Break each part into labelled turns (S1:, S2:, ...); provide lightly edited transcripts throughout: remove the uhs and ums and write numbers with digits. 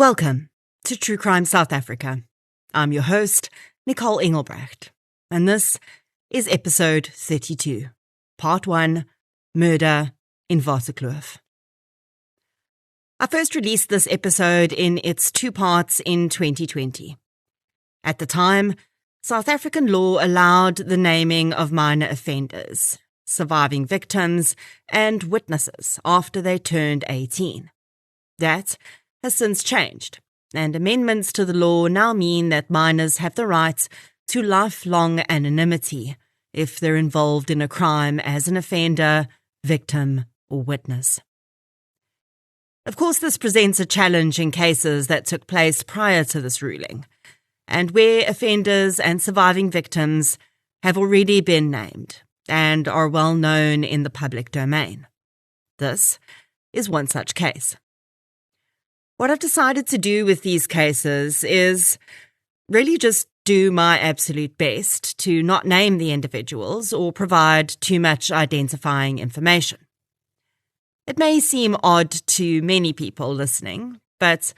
S1: Welcome to True Crime South Africa. I'm your host, Nicole Engelbrecht, and this is episode 32, part 1, Murder in Waterkloof. I first released this episode in its 2 parts in 2020. At the time, South African law allowed the naming of minor offenders, surviving victims, and witnesses after they turned 18. That has since changed, and amendments to the law now mean that minors have the right to lifelong anonymity if they're involved in a crime as an offender, victim, or witness. Of course, this presents a challenge in cases that took place prior to this ruling, and where offenders and surviving victims have already been named and are well known in the public domain. This is one such case. What I've decided to do with these cases is really just do my absolute best to not name the individuals or provide too much identifying information. It may seem odd to many people listening, but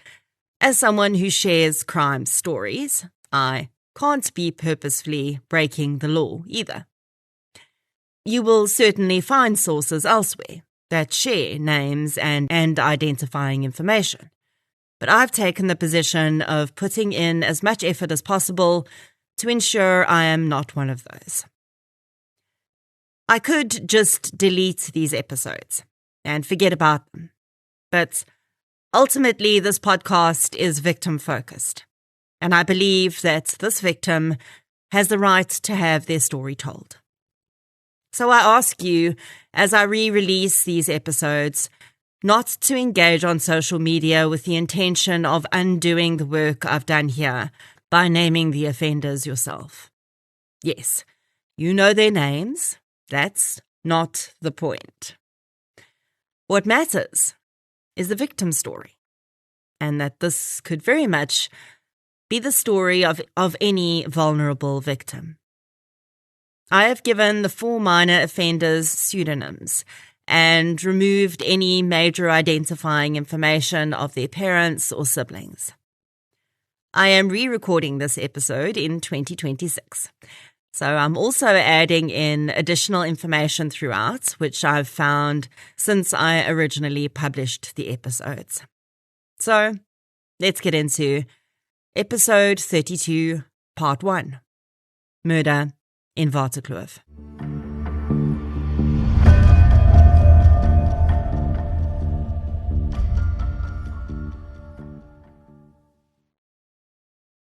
S1: as someone who shares crime stories, I can't be purposefully breaking the law either. You will certainly find sources elsewhere that share names and identifying information. But I've taken the position of putting in as much effort as possible to ensure I am not one of those. I could just delete these episodes and forget about them, but ultimately this podcast is victim-focused, and I believe that this victim has the right to have their story told. So I ask you, as I re-release these episodes, not to engage on social media with the intention of undoing the work I've done here by naming the offenders yourself. Yes, you know their names. That's not the point. What matters is the victim's story, and that this could very much be the story of any vulnerable victim. I have given the 4 minor offenders pseudonyms and removed any major identifying information of their parents or siblings. I am re-recording this episode in 2026, so I'm also adding in additional information throughout, which I've found since I originally published the episodes. So, let's get into episode 32, part 1, Murder in Waterkloof.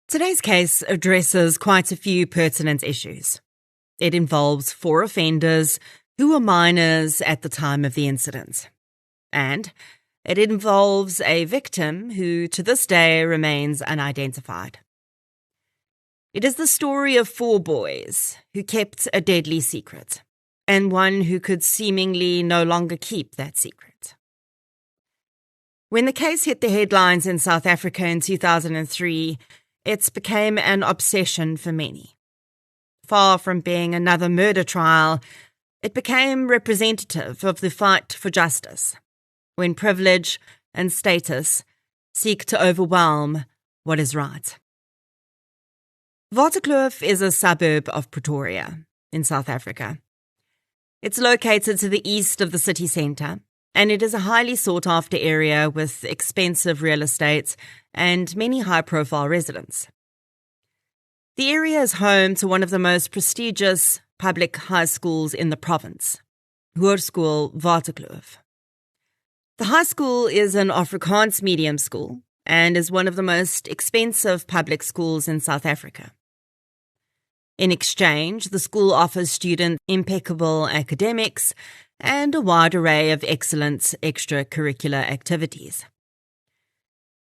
S1: Today's case addresses quite a few pertinent issues. It involves 4 offenders who were minors at the time of the incident. And it involves a victim who to this day remains unidentified. It is the story of 4 boys who kept a deadly secret, and one who could seemingly no longer keep that secret. When the case hit the headlines in South Africa in 2003, it became an obsession for many. Far from being another murder trial, it became representative of the fight for justice, when privilege and status seek to overwhelm what is right. Waterkloof is a suburb of Pretoria in South Africa. It's located to the east of the city centre, and it is a highly sought-after area with expensive real estate and many high-profile residents. The area is home to one of the most prestigious public high schools in the province, Hoërskool Waterkloof. The high school is an Afrikaans medium school and is one of the most expensive public schools in South Africa. In exchange, the school offers students impeccable academics and a wide array of excellent extracurricular activities.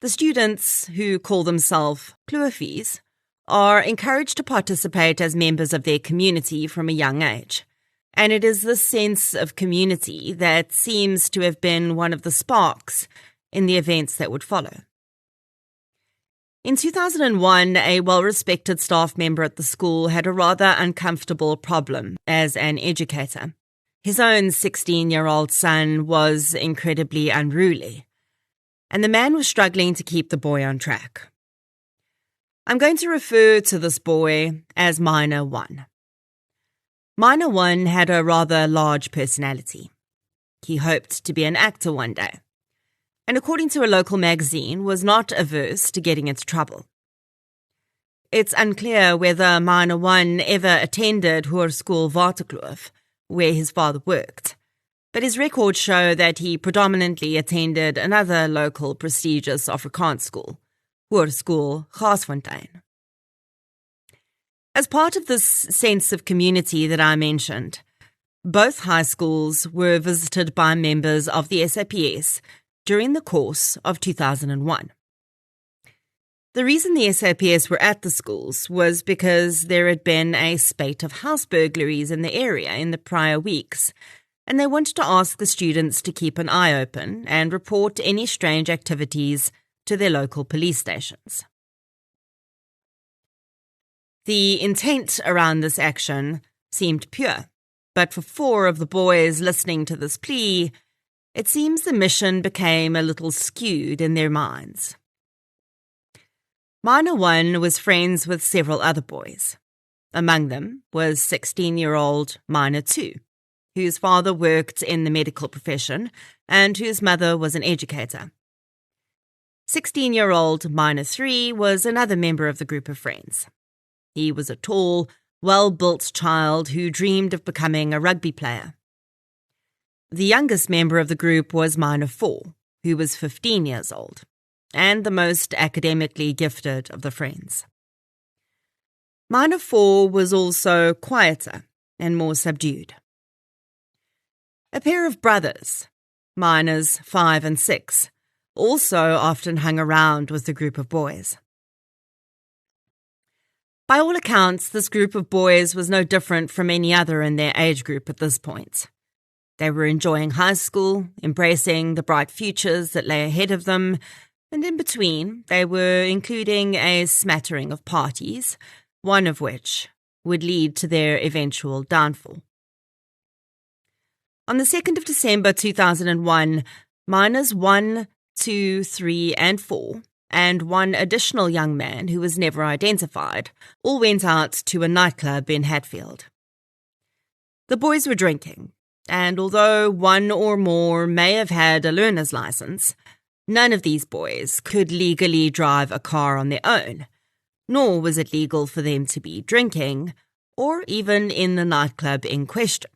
S1: The students, who call themselves Kloofies, are encouraged to participate as members of their community from a young age, and it is this sense of community that seems to have been one of the sparks in the events that would follow. In 2001, a well-respected staff member at the school had a rather uncomfortable problem as an educator. His own 16-year-old son was incredibly unruly, and the man was struggling to keep the boy on track. I'm going to refer to this boy as Minor 1. Minor 1 had a rather large personality. He hoped to be an actor one day, and according to a local magazine, was not averse to getting into trouble. It's unclear whether Minor 1 ever attended Hoërskool Waterkloof, where his father worked, but his records show that he predominantly attended another local prestigious Afrikaans school, Hoërskool Gaasfontein. As part of this sense of community that I mentioned, both high schools were visited by members of the SAPS during the course of 2001. The reason the SAPS were at the schools was because there had been a spate of house burglaries in the area in the prior weeks, and they wanted to ask the students to keep an eye open and report any strange activities to their local police stations. The intent around this action seemed pure, but for 4 of the boys listening to this plea, it seems the mission became a little skewed in their minds. Minor 1 was friends with several other boys. Among them was 16-year-old Minor 2, whose father worked in the medical profession and whose mother was an educator. 16-year-old Minor 3 was another member of the group of friends. He was a tall, well-built child who dreamed of becoming a rugby player. The youngest member of the group was Minor 4, who was 15 years old, and the most academically gifted of the friends. Minor 4 was also quieter and more subdued. A pair of brothers, Minors 5 and 6, also often hung around with the group of boys. By all accounts, this group of boys was no different from any other in their age group at this point. They were enjoying high school, embracing the bright futures that lay ahead of them, and in between, they were including a smattering of parties, one of which would lead to their eventual downfall. On the 2nd of December 2001, Minors 1, 2, 3, and 4, and one additional young man who was never identified, all went out to a nightclub in Hatfield. The boys were drinking, and although one or more may have had a learner's license, none of these boys could legally drive a car on their own, nor was it legal for them to be drinking, or even in the nightclub in question,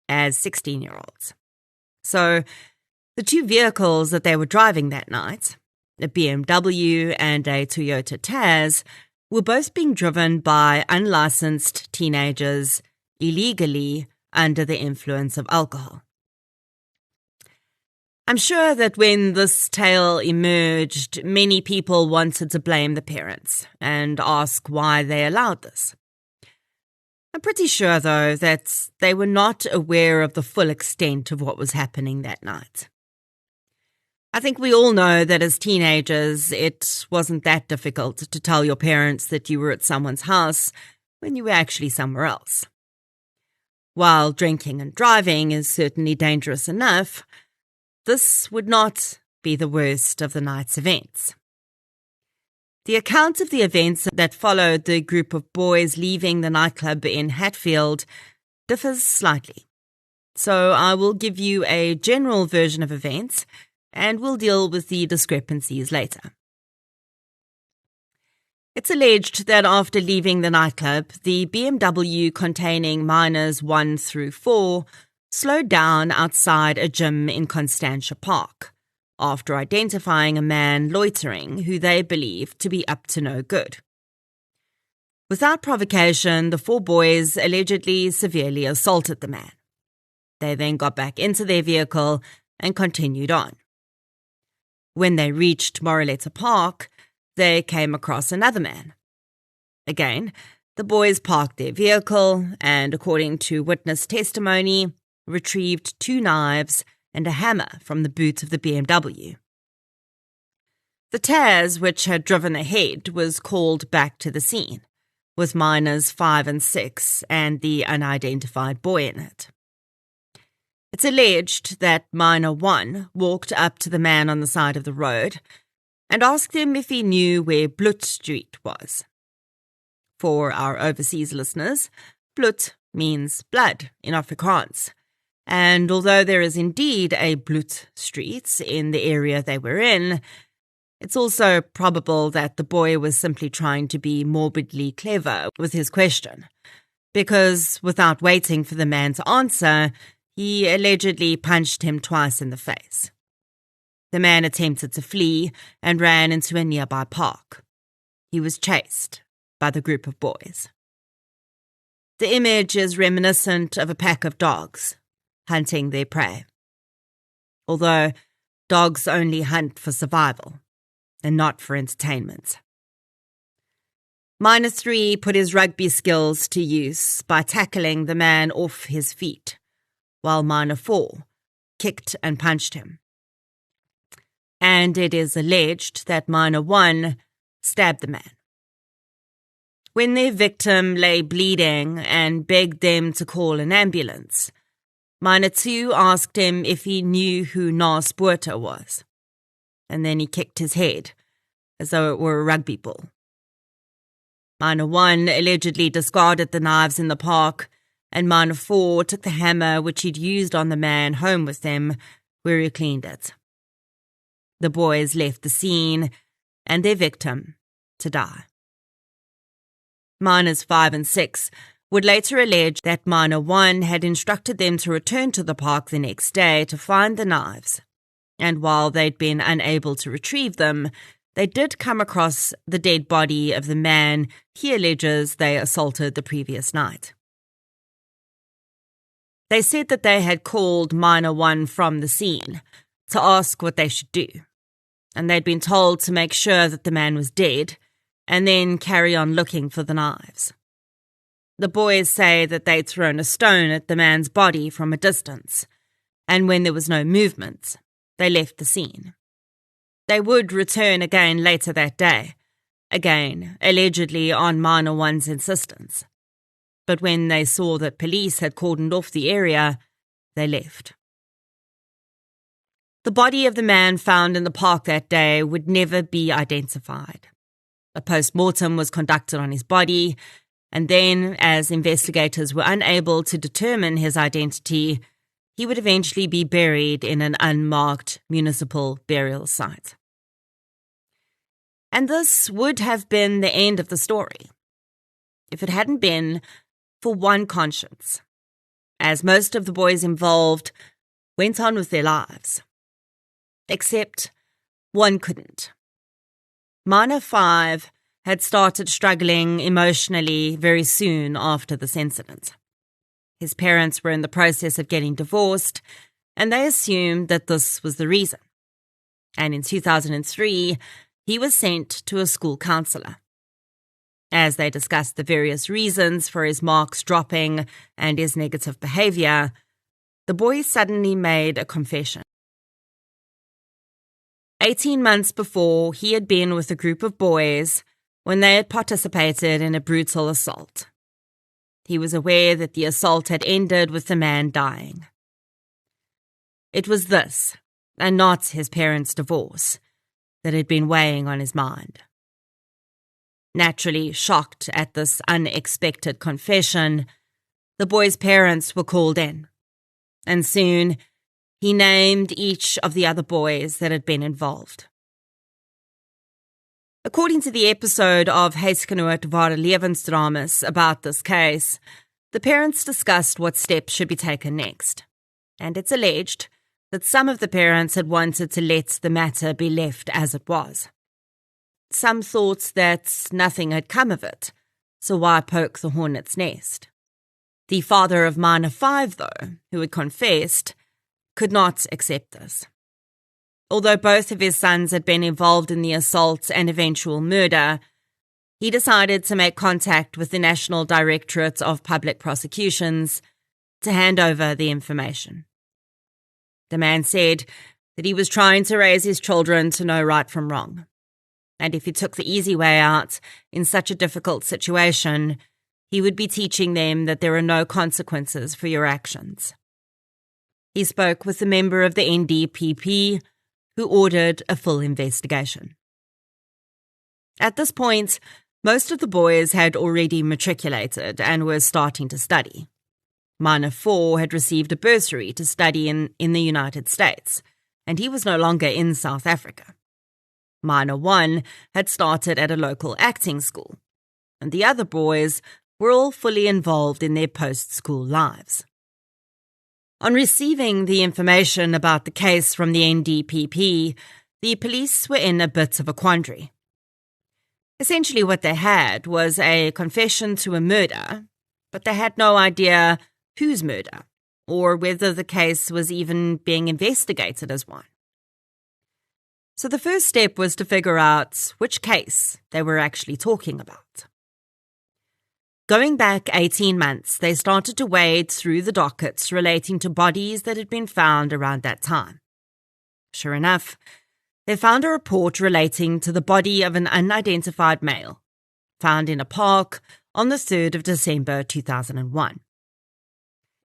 S1: as 16-year-olds. So, the 2 vehicles that they were driving that night, a BMW and a Toyota Tazz, were both being driven by unlicensed teenagers illegally under the influence of alcohol. I'm sure that when this tale emerged, many people wanted to blame the parents and ask why they allowed this. I'm pretty sure, though, that they were not aware of the full extent of what was happening that night. I think we all know that as teenagers, it wasn't that difficult to tell your parents that you were at someone's house when you were actually somewhere else. While drinking and driving is certainly dangerous enough, this would not be the worst of the night's events. The account of the events that followed the group of boys leaving the nightclub in Hatfield differs slightly. So I will give you a general version of events, and we'll deal with the discrepancies later. It's alleged that after leaving the nightclub, the BMW containing Minors 1 through 4 slowed down outside a gym in Constantia Park, after identifying a man loitering who they believed to be up to no good. Without provocation, the 4 boys allegedly severely assaulted the man. They then got back into their vehicle and continued on. When they reached Moraletta Park, they came across another man. Again, the boys parked their vehicle and, according to witness testimony, retrieved 2 knives and a hammer from the boot of the BMW. The Tazz, which had driven ahead, was called back to the scene, with Minors 5 and 6 and the unidentified boy in it. It's alleged that Minor 1 walked up to the man on the side of the road and asked him if he knew where Bloed Street was. For our overseas listeners, bloed means blood in Afrikaans, and although there is indeed a Bloed Street in the area they were in, it's also probable that the boy was simply trying to be morbidly clever with his question, because without waiting for the man to answer, he allegedly punched him twice in the face. The man attempted to flee and ran into a nearby park. He was chased by the group of boys. The image is reminiscent of a pack of dogs hunting their prey, although dogs only hunt for survival and not for entertainment. Minor 3 put his rugby skills to use by tackling the man off his feet, while Minor 4 kicked and punched him. And it is alleged that Minor 1 stabbed the man. When their victim lay bleeding and begged them to call an ambulance, Minor 2 asked him if he knew who Naas Botha was, and then he kicked his head as though it were a rugby ball. Minor 1 allegedly discarded the knives in the park, and Minor 4 took the hammer which he'd used on the man home with them, where he cleaned it. The boys left the scene and their victim to die. Minors 5 and 6 would later allege that Minor 1 had instructed them to return to the park the next day to find the knives, and while they'd been unable to retrieve them, they did come across the dead body of the man he alleges they assaulted the previous night. They said that they had called Minor 1 from the scene to ask what they should do, and they'd been told to make sure that the man was dead and then carry on looking for the knives. The boys say that they'd thrown a stone at the man's body from a distance, and when there was no movement, they left the scene. They would return again later that day, again allegedly on Minor 1's insistence. But when they saw that police had cordoned off the area, they left. The body of the man found in the park that day would never be identified. A post-mortem was conducted on his body, and then, as investigators were unable to determine his identity, he would eventually be buried in an unmarked municipal burial site. And this would have been the end of the story, if it hadn't been for one conscience, as most of the boys involved went on with their lives. Except one couldn't. Minor 5 had started struggling emotionally very soon after this incident. His parents were in the process of getting divorced, and they assumed that this was the reason. And in 2003, he was sent to a school counsellor. As they discussed the various reasons for his marks dropping and his negative behaviour, the boy suddenly made a confession. 18 months before, he had been with a group of boys when they had participated in a brutal assault. He was aware that the assault had ended with the man dying. It was this, and not his parents' divorce, that had been weighing on his mind. Naturally shocked at this unexpected confession, the boy's parents were called in, and soon he named each of the other boys that had been involved. According to the episode of Huisgenoot Ware Lewensdramas about this case, the parents discussed what steps should be taken next, and it's alleged that some of the parents had wanted to let the matter be left as it was. Some thought that nothing had come of it, so why poke the hornet's nest? The father of Minor 5, though, who had confessed, could not accept this. Although both of his sons had been involved in the assault and eventual murder, he decided to make contact with the National Directorate of Public Prosecutions to hand over the information. The man said that he was trying to raise his children to know right from wrong, and if he took the easy way out in such a difficult situation, he would be teaching them that there are no consequences for your actions. He spoke with a member of the NDPP who ordered a full investigation. At this point, most of the boys had already matriculated and were starting to study. Minor 4 had received a bursary to study in the United States, and he was no longer in South Africa. Minor 1 had started at a local acting school, and the other boys were all fully involved in their post-school lives. On receiving the information about the case from the NDPP, the police were in a bit of a quandary. Essentially what they had was a confession to a murder, but they had no idea whose murder, or whether the case was even being investigated as one. So the first step was to figure out which case they were actually talking about. Going back 18 months, they started to wade through the dockets relating to bodies that had been found around that time. Sure enough, they found a report relating to the body of an unidentified male, found in a park on the 3rd of December 2001.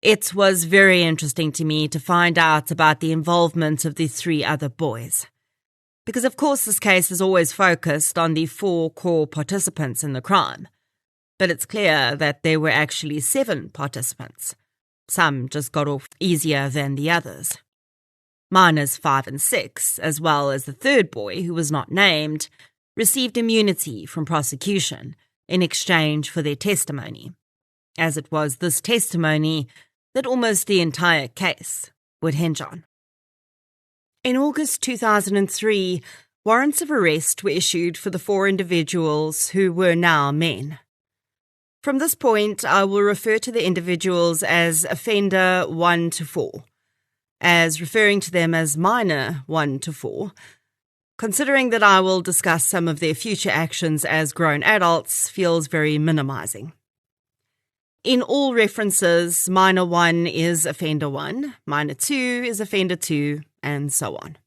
S1: It was very interesting to me to find out about the involvement of the 3 other boys, because of course this case is always focused on the 4 core participants in the crime, but it's clear that there were actually 7 participants. Some just got off easier than the others. Minors 5 and 6, as well as the 3rd boy, who was not named, received immunity from prosecution in exchange for their testimony, as it was this testimony that almost the entire case would hinge on. In August 2003, warrants of arrest were issued for the 4 individuals who were now men. From this point, I will refer to the individuals as offender 1 to 4, as referring to them as minor 1 to 4, considering that I will discuss some of their future actions as grown adults feels very minimizing. In all references, minor 1 is offender 1, minor 2 is offender 2, and so on.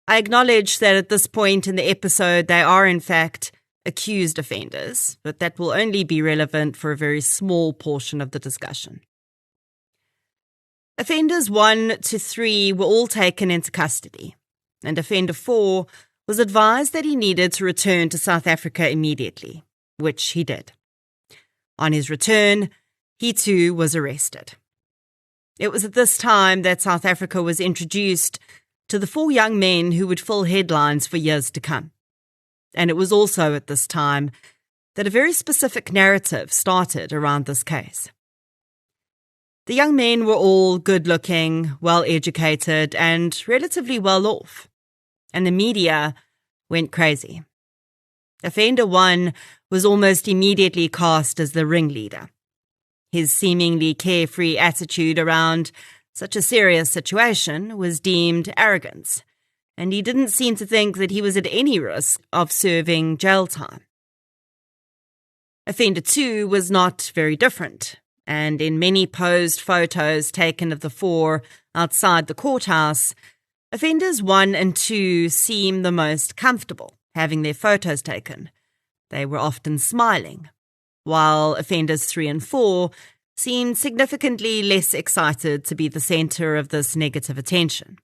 S1: I acknowledge that at this point in the episode they are in fact accused offenders, but that will only be relevant for a very small portion of the discussion. Offenders 1 to 3 were all taken into custody, and offender 4 was advised that he needed to return to South Africa immediately, which he did. On his return, he too was arrested. It was at this time that South Africa was introduced to the 4 young men who would fill headlines for years to come. And it was also at this time that a very specific narrative started around this case. The young men were all good-looking, well-educated, and relatively well-off, and the media went crazy. Offender 1 was almost immediately cast as the ringleader. His seemingly carefree attitude around such a serious situation was deemed arrogance, and he didn't seem to think that he was at any risk of serving jail time. Offender 2 was not very different, and in many posed photos taken of the 4 outside the courthouse, offenders 1 and 2 seem the most comfortable having their photos taken. They were often smiling, while offenders 3 and 4 seemed significantly less excited to be the center of this negative attention.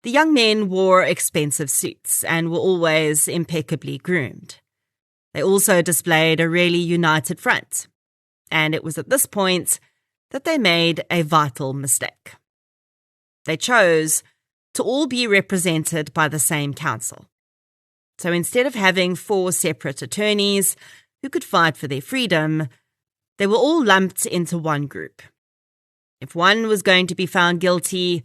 S1: The young men wore expensive suits and were always impeccably groomed. They also displayed a really united front, and it was at this point that they made a vital mistake. They chose to all be represented by the same counsel. So instead of having 4 separate attorneys who could fight for their freedom, they were all lumped into one group. If one was going to be found guilty,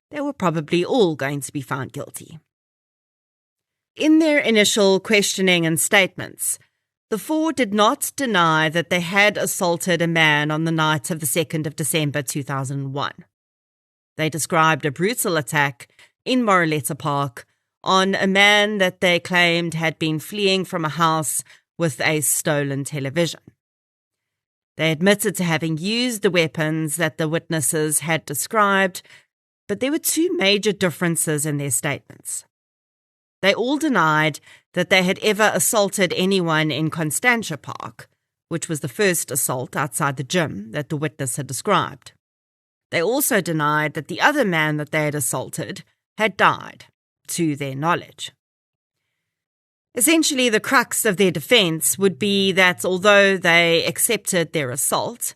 S1: they were probably all going to be found guilty. In their initial questioning and statements, the 4 did not deny that they had assaulted a man on the night of the 2nd of December 2001. They described a brutal attack in Moreleta Park on a man that they claimed had been fleeing from a house with a stolen television. They admitted to having used the weapons that the witnesses had described, but there were 2 major differences in their statements. They all denied that they had ever assaulted anyone in Constantia Park, which was the first assault outside the gym that the witness had described. They also denied that the other man that they had assaulted had died, to their knowledge. Essentially, the crux of their defense would be that although they accepted their assault,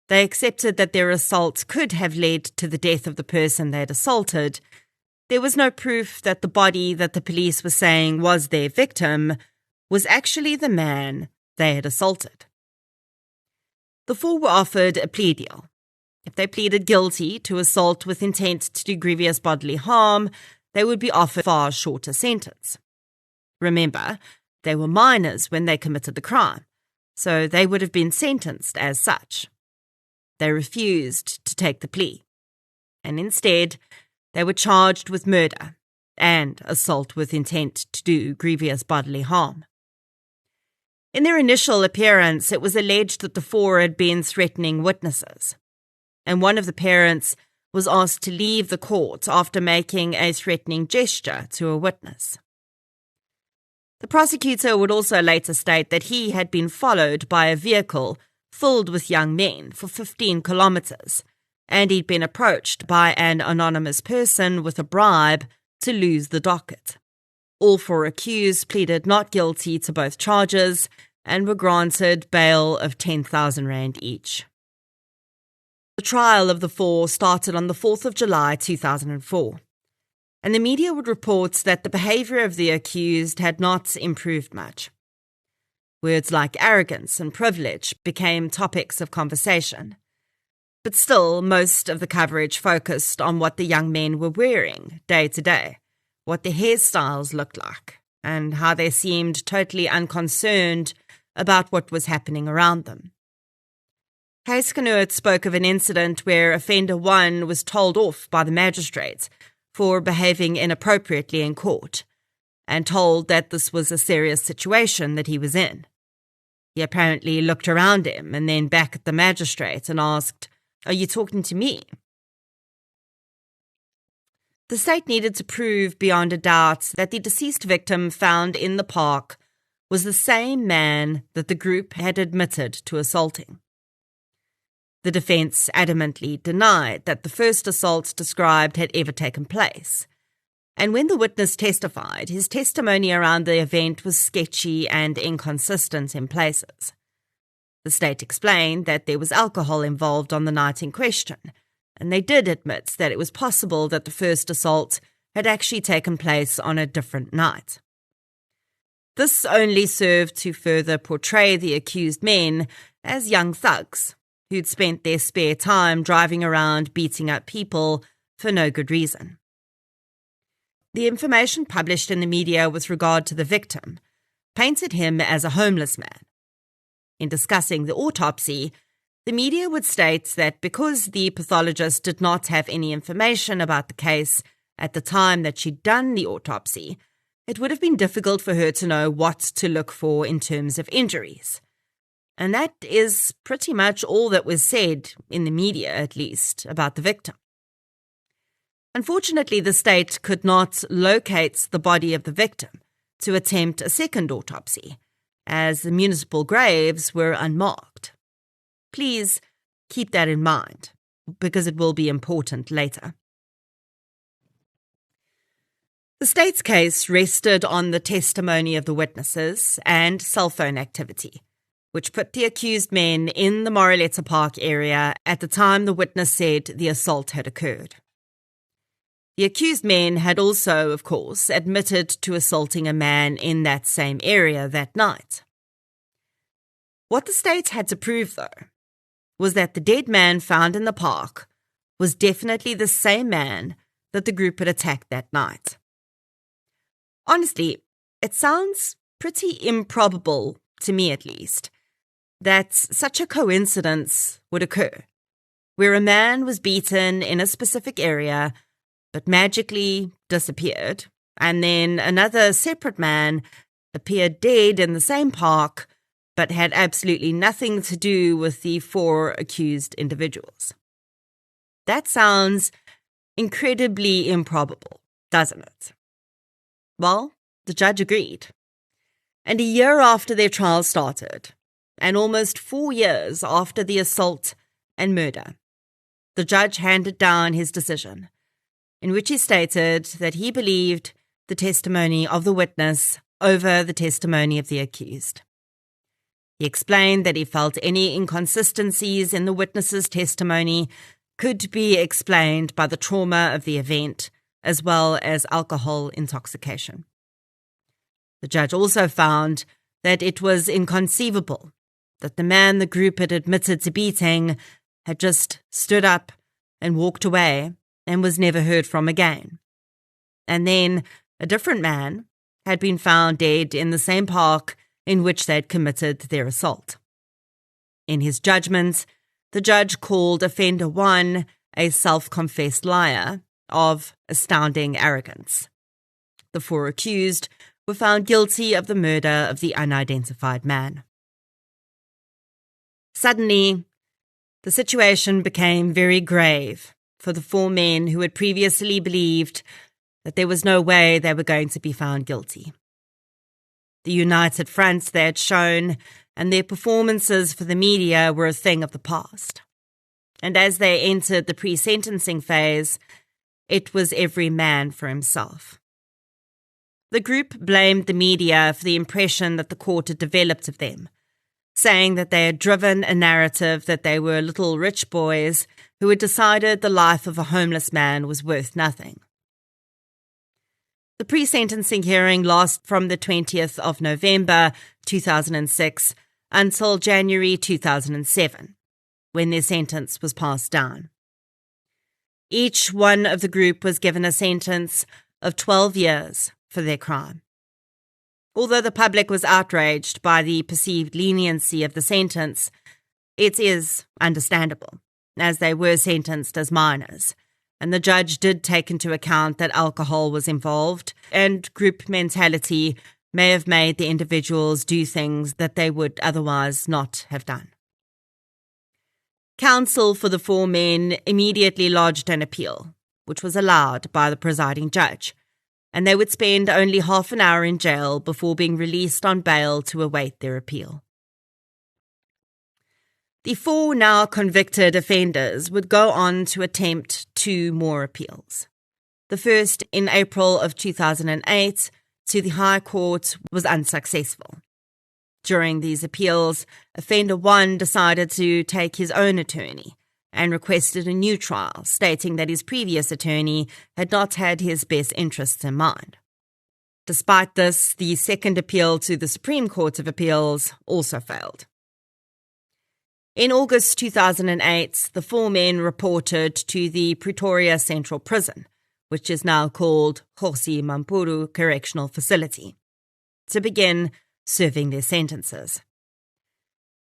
S1: they accepted that their assault could have led to the death of the person they had assaulted. There was no proof that the body that the police were saying was their victim was actually the man they had assaulted. The four were offered a plea deal. If they pleaded guilty to assault with intent to do grievous bodily harm, they would be offered a far shorter sentence. Remember, they were minors when they committed the crime, so they would have been sentenced as such. They refused to take the plea, and instead, they were charged with murder and assault with intent to do grievous bodily harm. In their initial appearance, it was alleged that the four had been threatening witnesses, and one of the parents was asked to leave the court after making a threatening gesture to a witness. The prosecutor would also later state that he had been followed by a vehicle filled with young men for 15 kilometers, and he'd been approached by an anonymous person with a bribe to lose the docket. All four accused pleaded not guilty to both charges and were granted bail of 10,000 rand each. The trial of the four started on the 4th of July 2004. And the media would report that the behaviour of the accused had not improved much. Words like arrogance and privilege became topics of conversation. But still, most of the coverage focused on what the young men were wearing day to day, what their hairstyles looked like, and how they seemed totally unconcerned about what was happening around them. Huisgenoot spoke of an incident where offender 1 was told off by the magistrate for behaving inappropriately in court, and told that this was a serious situation that he was in. He apparently looked around him and then back at the magistrate and asked, "Are you talking to me?" The state needed to prove beyond a doubt that the deceased victim found in the park was the same man that the group had admitted to assaulting. The defence adamantly denied that the first assault described had ever taken place, and when the witness testified, his testimony around the event was sketchy and inconsistent in places. The state explained that there was alcohol involved on the night in question, and they did admit that it was possible that the first assault had actually taken place on a different night. This only served to further portray the accused men as young thugs who'd spent their spare time driving around beating up people for no good reason. The information published in the media with regard to the victim painted him as a homeless man. In discussing the autopsy, the media would state that because the pathologist did not have any information about the case at the time that she'd done the autopsy, it would have been difficult for her to know what to look for in terms of injuries. And that is pretty much all that was said, in the media at least, about the victim. Unfortunately, the state could not locate the body of the victim to attempt a second autopsy, as the municipal graves were unmarked. Please keep that in mind, because it will be important later. The state's case rested on the testimony of the witnesses and cell phone activity, which put the accused men in the Moreletta Park area at the time the witness said the assault had occurred. The accused men had also, of course, admitted to assaulting a man in that same area that night. What the state had to prove, though, was that the dead man found in the park was definitely the same man that the group had attacked that night. Honestly, it sounds pretty improbable, to me at least, that such a coincidence would occur, where a man was beaten in a specific area but magically disappeared, and then another separate man appeared dead in the same park but had absolutely nothing to do with the four accused individuals. That sounds incredibly improbable, doesn't it? Well, the judge agreed. And a year after their trial started, and almost 4 years after the assault and murder, the judge handed down his decision, in which he stated that he believed the testimony of the witness over the testimony of the accused. He explained that he felt any inconsistencies in the witness's testimony could be explained by the trauma of the event, as well as alcohol intoxication. The judge also found that it was inconceivable that the man the group had admitted to beating had just stood up and walked away and was never heard from again. And then a different man had been found dead in the same park in which they had committed their assault. In his judgment, the judge called offender 1 a self-confessed liar of astounding arrogance. The 4 accused were found guilty of the murder of the unidentified man. Suddenly, the situation became very grave for the 4 men who had previously believed that there was no way they were going to be found guilty. The united fronts they had shown and their performances for the media were a thing of the past. And as they entered the pre-sentencing phase, it was every man for himself. The group blamed the media for the impression that the court had developed of them, saying that they had driven a narrative that they were little rich boys who had decided the life of a homeless man was worth nothing. The pre-sentencing hearing lasted from the 20th of November 2006 until January 2007, when their sentence was passed down. Each one of the group was given a sentence of 12 years for their crime. Although the public was outraged by the perceived leniency of the sentence, it is understandable, as they were sentenced as minors, and the judge did take into account that alcohol was involved, and group mentality may have made the individuals do things that they would otherwise not have done. Counsel for the 4 men immediately lodged an appeal, which was allowed by the presiding judge, and they would spend only half an hour in jail before being released on bail to await their appeal. The 4 now convicted offenders would go on to attempt 2 more appeals. The first, in April of 2008, to the High Court, was unsuccessful. During these appeals, offender 1 decided to take his own attorney and requested a new trial, stating that his previous attorney had not had his best interests in mind. Despite this, the second appeal to the Supreme Court of Appeals also failed. In August 2008, the 4 men reported to the Pretoria Central Prison, which is now called Kgosi Mampuru Correctional Facility, to begin serving their sentences.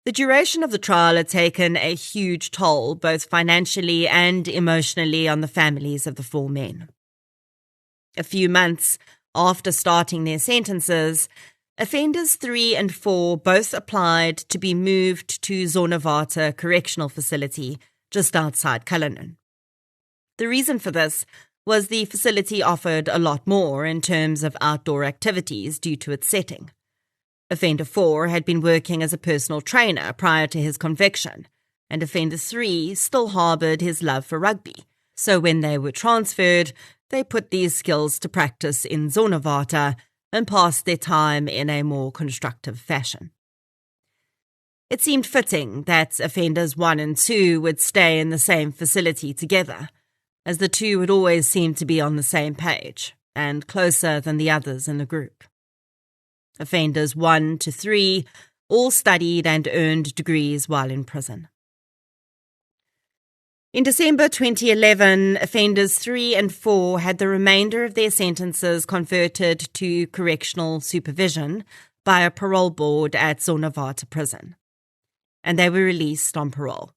S1: The duration of the trial had taken a huge toll, both financially and emotionally, on the families of the 4 men. A few months after starting their sentences, offenders 3 and 4 both applied to be moved to Zonavata Correctional Facility just outside Cullinan. The reason for this was the facility offered a lot more in terms of outdoor activities due to its setting. Offender 4 had been working as a personal trainer prior to his conviction, and offender 3 still harboured his love for rugby, so when they were transferred, they put these skills to practice in Zonavata and passed their time in a more constructive fashion. It seemed fitting that offenders 1 and 2 would stay in the same facility together, as the 2 would always seem to be on the same page and closer than the others in the group. Offenders 1 to 3 all studied and earned degrees while in prison. In December 2011, offenders 3 and 4 had the remainder of their sentences converted to correctional supervision by a parole board at Zonavata Prison, and they were released on parole.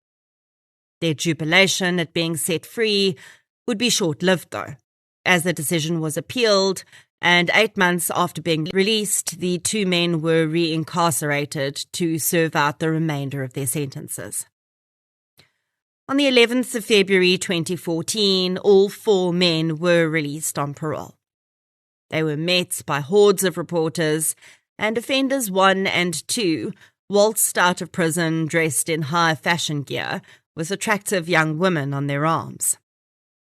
S1: Their jubilation at being set free would be short-lived, though, as the decision was appealed, and 8 months after being released, the 2 men were reincarcerated to serve out the remainder of their sentences. On the 11th of February 2014, all 4 men were released on parole. They were met by hordes of reporters, and offenders 1 and 2 waltzed out of prison dressed in high fashion gear with attractive young women on their arms.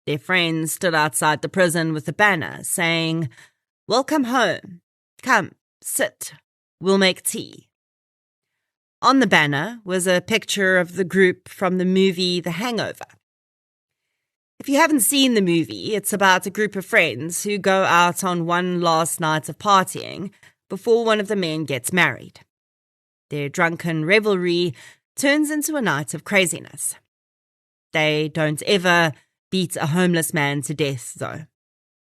S1: Their friends stood outside the prison with a banner saying, "Welcome home. Come, sit. We'll make tea." On the banner was a picture of the group from the movie The Hangover. If you haven't seen the movie, it's about a group of friends who go out on one last night of partying before one of the men gets married. Their drunken revelry turns into a night of craziness. They don't ever beat a homeless man to death, though.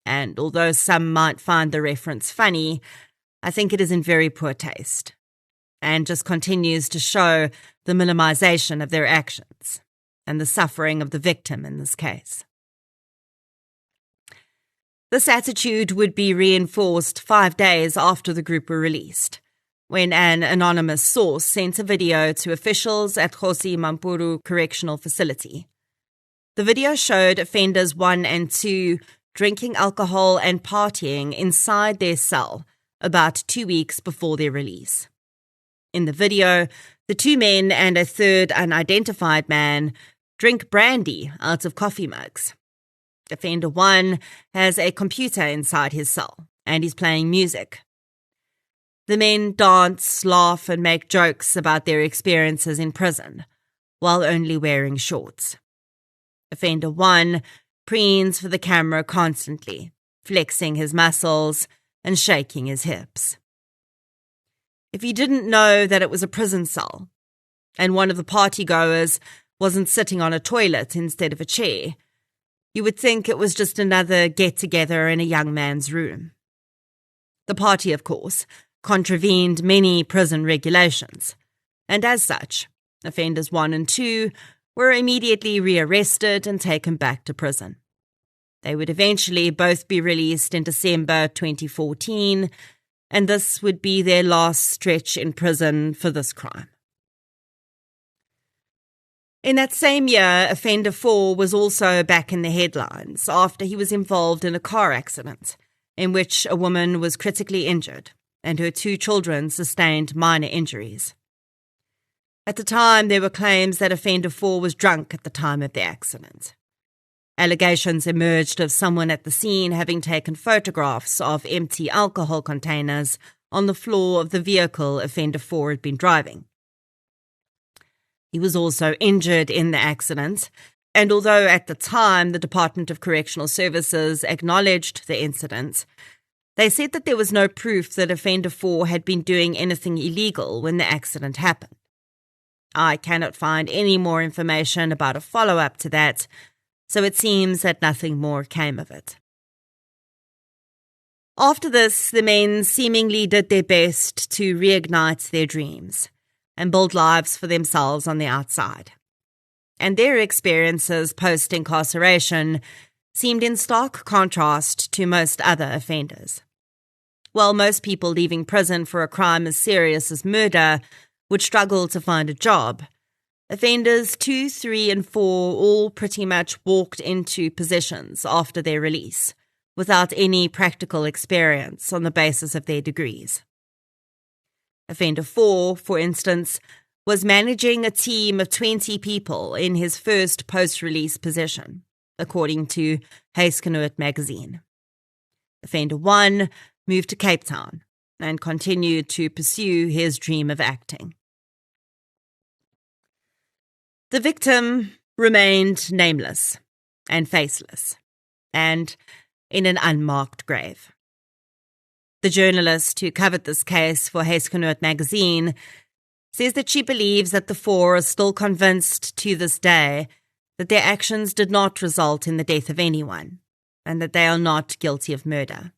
S1: And although some might find the reference funny, I think it is in very poor taste, and just continues to show the minimization of their actions and the suffering of the victim in this case. This attitude would be reinforced 5 days after the group were released, when an anonymous source sent a video to officials at Kgosi Mampuru Correctional Facility. The video showed offenders 1 and 2 drinking alcohol and partying inside their cell about 2 weeks before their release. In the video, the 2 men and a third unidentified man drink brandy out of coffee mugs. Offender 1 has a computer inside his cell, and he's playing music. The men dance, laugh, and make jokes about their experiences in prison, while only wearing shorts. Offender 1 preens for the camera constantly, flexing his muscles and shaking his hips. If you didn't know that it was a prison cell, and one of the partygoers wasn't sitting on a toilet instead of a chair, you would think it was just another get-together in a young man's room. The party, of course, contravened many prison regulations, and as such, offenders 1 and 2 were immediately rearrested and taken back to prison. They would eventually both be released in December 2014, and this would be their last stretch in prison for this crime. In that same year, offender 4 was also back in the headlines after he was involved in a car accident in which a woman was critically injured and her 2 children sustained minor injuries. At the time, there were claims that offender 4 was drunk at the time of the accident. Allegations emerged of someone at the scene having taken photographs of empty alcohol containers on the floor of the vehicle offender 4 had been driving. He was also injured in the accident, and although at the time the Department of Correctional Services acknowledged the incident, they said that there was no proof that offender 4 had been doing anything illegal when the accident happened. I cannot find any more information about a follow-up to that, so it seems that nothing more came of it. After this, the men seemingly did their best to reignite their dreams and build lives for themselves on the outside. And their experiences post-incarceration seemed in stark contrast to most other offenders. While most people leaving prison for a crime as serious as murder would struggle to find a job, offenders 2, 3, and 4 all pretty much walked into positions after their release, without any practical experience on the basis of their degrees. Offender 4, for instance, was managing a team of 20 people in his first post-release position, according to Huisgenoot magazine. Offender 1 moved to Cape Town and continued to pursue his dream of acting. The victim remained nameless and faceless, and in an unmarked grave. The journalist who covered this case for Huisgenoot magazine says that she believes that the 4 are still convinced to this day that their actions did not result in the death of anyone, and that they are not guilty of murder.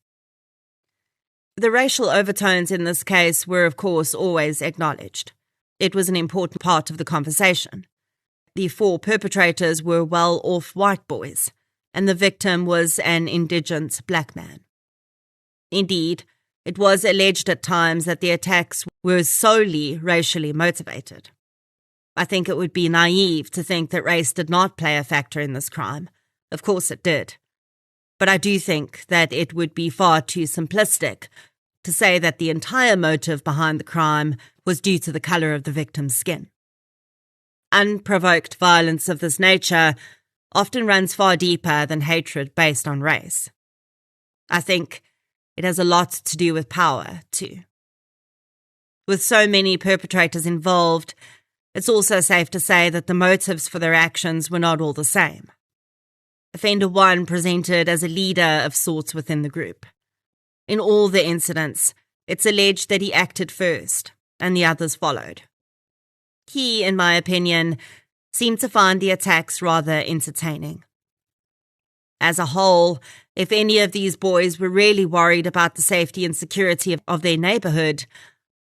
S1: The racial overtones in this case were, of course, always acknowledged. It was an important part of the conversation. The 4 perpetrators were well-off white boys, and the victim was an indigent black man. Indeed, it was alleged at times that the attacks were solely racially motivated. I think it would be naive to think that race did not play a factor in this crime. Of course it did. But I do think that it would be far too simplistic to say that the entire motive behind the crime was due to the color of the victim's skin. unprovoked violence of this nature often runs far deeper than hatred based on race. I think it has a lot to do with power, too. With so many perpetrators involved, it's also safe to say that the motives for their actions were not all the same. Offender 1 presented as a leader of sorts within the group. In all the incidents, it's alleged that he acted first, and the others followed. He, in my opinion, seemed to find the attacks rather entertaining. As a whole, if any of these boys were really worried about the safety and security of their neighborhood,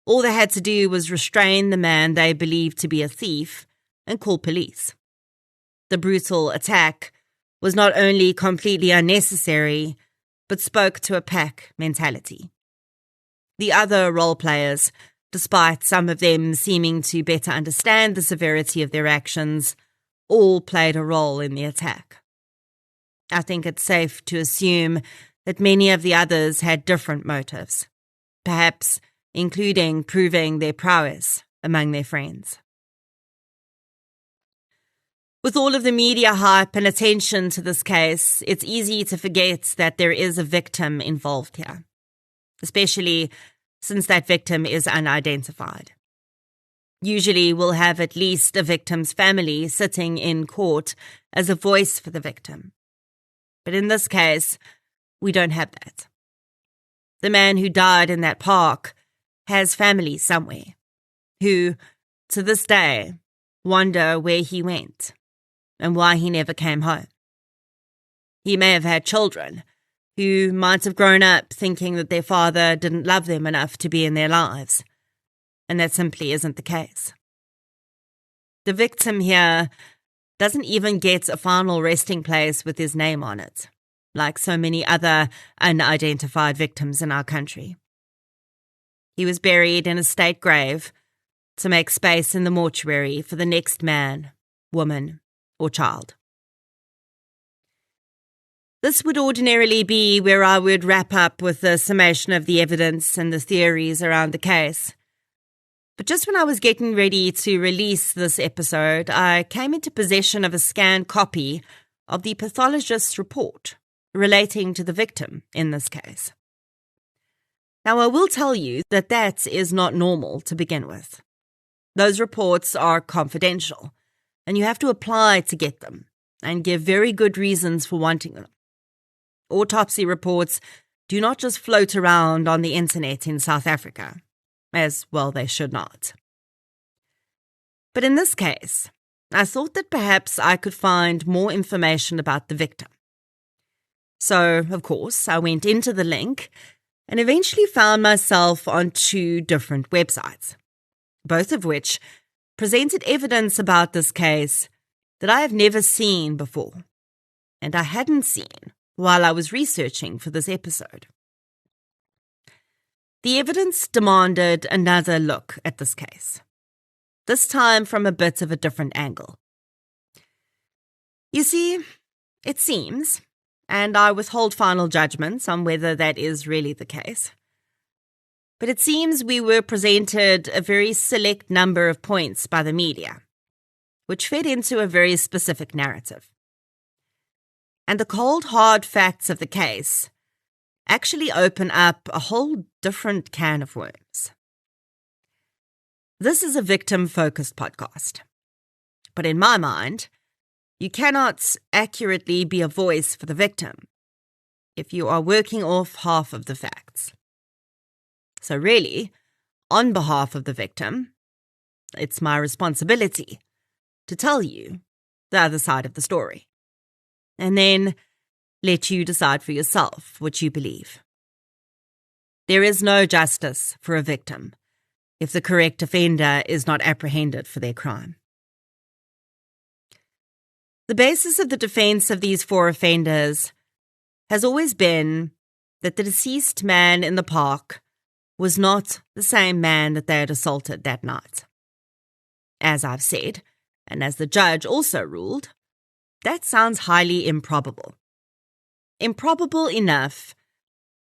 S1: all they had to do was restrain the man they believed to be a thief and call police. The brutal attack was not only completely unnecessary, but spoke to a pack mentality. The other role players, despite some of them seeming to better understand the severity of their actions, all played a role in the attack. I think it's safe to assume that many of the others had different motives, perhaps including proving their prowess among their friends. With all of the media hype and attention to this case, it's easy to forget that there is a victim involved here, especially since that victim is unidentified. Usually we'll have at least a victim's family sitting in court as a voice for the victim. But in this case, we don't have that. The man who died in that park has family somewhere who, to this day, wonder where he went and why he never came home. He may have had children who might have grown up thinking that their father didn't love them enough to be in their lives, and that simply isn't the case. The victim here doesn't even get a final resting place with his name on it, like so many other unidentified victims in our country. He was buried in a state grave to make space in the mortuary for the next man, woman, or child. This would ordinarily be where I would wrap up with the summation of the evidence and the theories around the case. But just when I was getting ready to release this episode, I came into possession of a scanned copy of the pathologist's report relating to the victim in this case. Now, I will tell you that that is not normal to begin with. Those reports are confidential, and you have to apply to get them and give very good reasons for wanting them. Autopsy reports do not just float around on the internet in South Africa, as well they should not. But in this case, I thought that perhaps I could find more information about the victim. So, of course, I went into the link and eventually found myself on 2 different websites, both of which presented evidence about this case that I have never seen before, and I hadn't seen while I was researching for this episode. The evidence demanded another look at this case, this time from a bit of a different angle. You see, it seems, and I withhold final judgments on whether that is really the case, but it seems we were presented a very select number of points by the media, which fed into a very specific narrative. And the cold, hard facts of the case actually open up a whole different can of worms. This is a victim-focused podcast, but in my mind, you cannot accurately be a voice for the victim if you are working off half of the facts. So really, on behalf of the victim, it's my responsibility to tell you the other side of the story, and then let you decide for yourself what you believe. There is no justice for a victim if the correct offender is not apprehended for their crime. The basis of the defense of these 4 offenders has always been that the deceased man in the park was not the same man that they had assaulted that night. As I've said, and as the judge also ruled, that sounds highly improbable. Improbable enough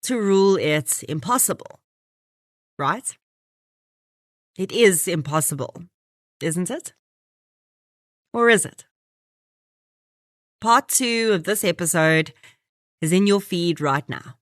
S1: to rule it impossible, right? It is impossible, isn't it? Or is it? Part 2 of this episode is in your feed right now.